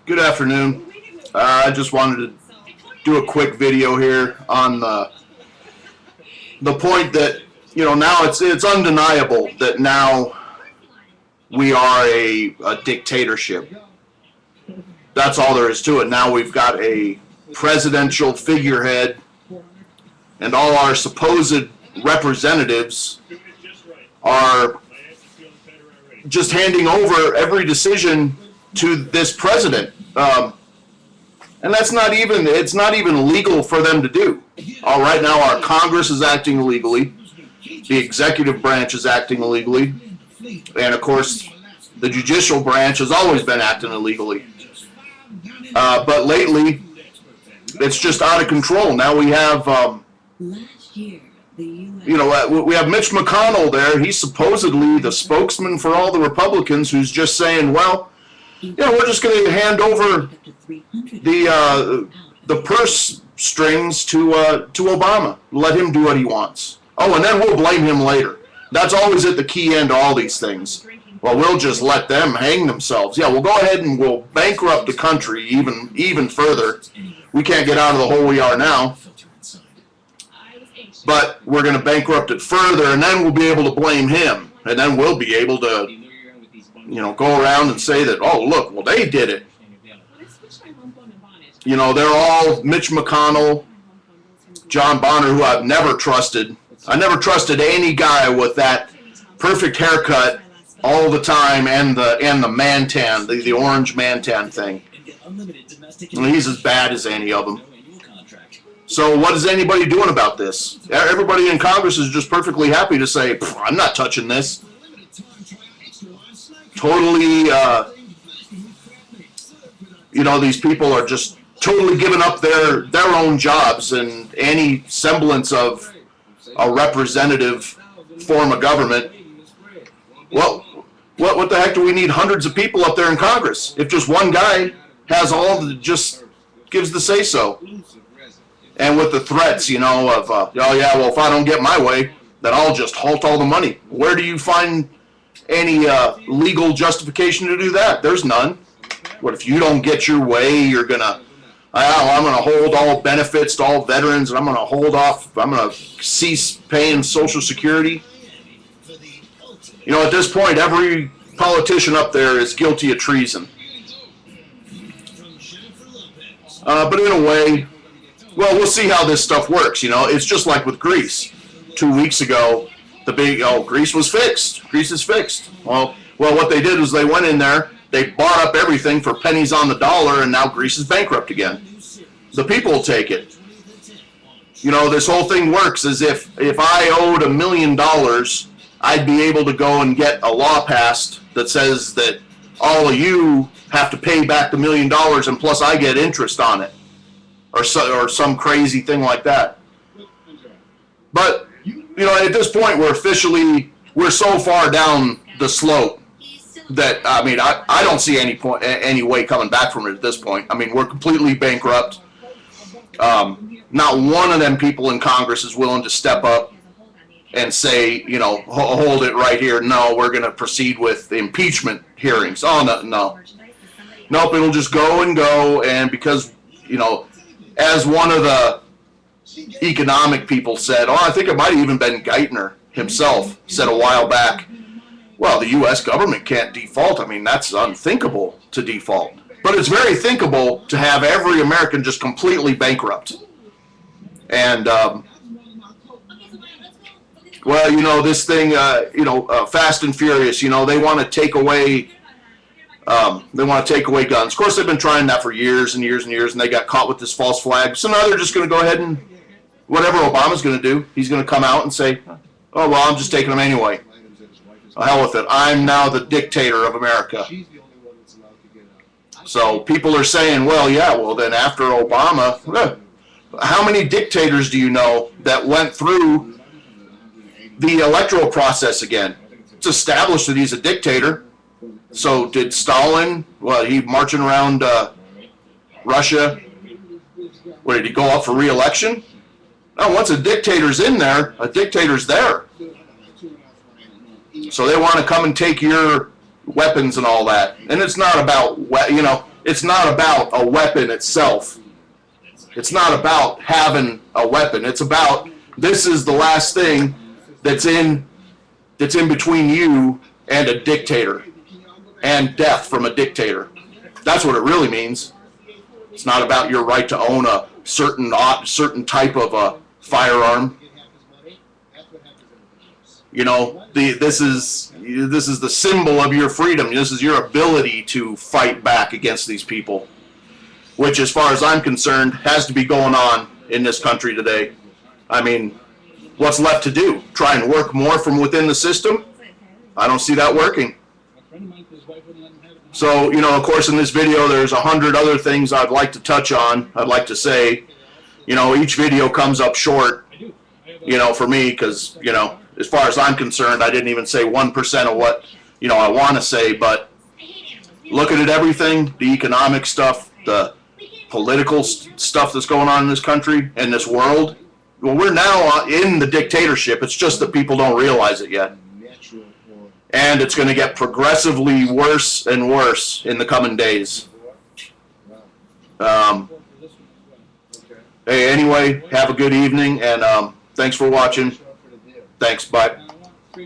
Good afternoon. I just wanted to do a quick video here on the point that now it's undeniable that now we are a dictatorship. That's all there is to it. Now we've got a presidential figurehead, and all our supposed representatives are just handing over every decision to this president, and that's not even, it's not even legal for them to do. All right, now our Congress is acting illegally, the executive branch is acting illegally, and of course the judicial branch has always been acting illegally. But lately it's just out of control. Now we have we have Mitch McConnell there. He's supposedly the spokesman for all the Republicans, who's just saying, well, we're just going to hand over the purse strings to Obama. Let him do what he wants. Oh, and then we'll blame him later. That's always at the key end to all these things. Well, we'll just let them hang themselves. Yeah, we'll go ahead and we'll bankrupt the country even further. We can't get out of the hole we are now, but we're going to bankrupt it further, and then we'll be able to blame him, and then we'll be able to go around and say that, oh, look, well, they did it. They're all Mitch McConnell, John Bonner, who I've never trusted. I never trusted any guy with that perfect haircut all the time and the man tan, the orange man tan thing. He's as bad as any of them. So what is anybody doing about this? Everybody in Congress is just perfectly happy to say, I'm not touching this. Totally, these people are just totally giving up their own jobs and any semblance of a representative form of government. Well, what the heck do we need hundreds of people up there in Congress if just one guy has just gives the say-so? And with the threats, of, oh yeah, well, if I don't get my way, then I'll just halt all the money. Where do you find any legal justification to do that? There's none. What if you don't get your way? You're gonna, I'm gonna hold all benefits to all veterans, and I'm gonna hold off. I'm gonna cease paying Social Security. At this point, every politician up there is guilty of treason. But in a way, well, we'll see how this stuff works. It's just like with Greece. 2 weeks ago, the big, Greece was fixed. Greece is fixed. Well, what they did was they went in there, they bought up everything for pennies on the dollar, and now Greece is bankrupt again. The people will take it. This whole thing works as if I owed $1 million, I'd be able to go and get a law passed that says that all of you have to pay back the $1 million, and plus I get interest on it, or some crazy thing like that. But at this point, we're so far down the slope that, I don't see any way coming back from it at this point. We're completely bankrupt. Not one of them people in Congress is willing to step up and say, hold it right here. No, we're going to proceed with impeachment hearings. Oh, no. Nope, it'll just go and go, and because, as one of the economic people said, I think it might have even been Geithner himself, said a while back, well, the U.S. government can't default. That's unthinkable to default. But it's very thinkable to have every American just completely bankrupt. And, this thing, Fast and Furious, they want to take away guns. Of course, they've been trying that for years and years and years, and they got caught with this false flag. So now they're just going to go ahead and, whatever Obama's going to do, he's going to come out and say, oh, well, I'm just taking them anyway. Oh, hell with it. I'm now the dictator of America. So people are saying, well, then after Obama, how many dictators do you know that went through the electoral process again? It's established that he's a dictator. So did Stalin, he marching around Russia, did he go up for re-election? No, once a dictator's in there, a dictator's there. So they want to come and take your weapons and all that. And it's not about, It's not about a weapon itself. It's not about having a weapon. It's about, this is the last thing that's in between you and a dictator, and death from a dictator. That's what it really means. It's not about your right to own a certain type of a firearm. You know, this is the symbol of your freedom. This is your ability to fight back against these people, which, as far as I'm concerned, has to be going on in this country today. I mean, what's left to do? Try and work more from within the system? I don't see that working. So, you know, of course, in this video, there's 100 other things I'd like to touch on. I'd like to say, you know, each video comes up short, you know, for me, because, you know, as far as I'm concerned, I didn't even say 1% of what, you know, I want to say. But looking at everything, the economic stuff, the political stuff that's going on in this country and this world, well, we're now in the dictatorship. It's just that people don't realize it yet. And it's going to get progressively worse and worse in the coming days. Hey, anyway, have a good evening, and thanks for watching. Thanks, bye.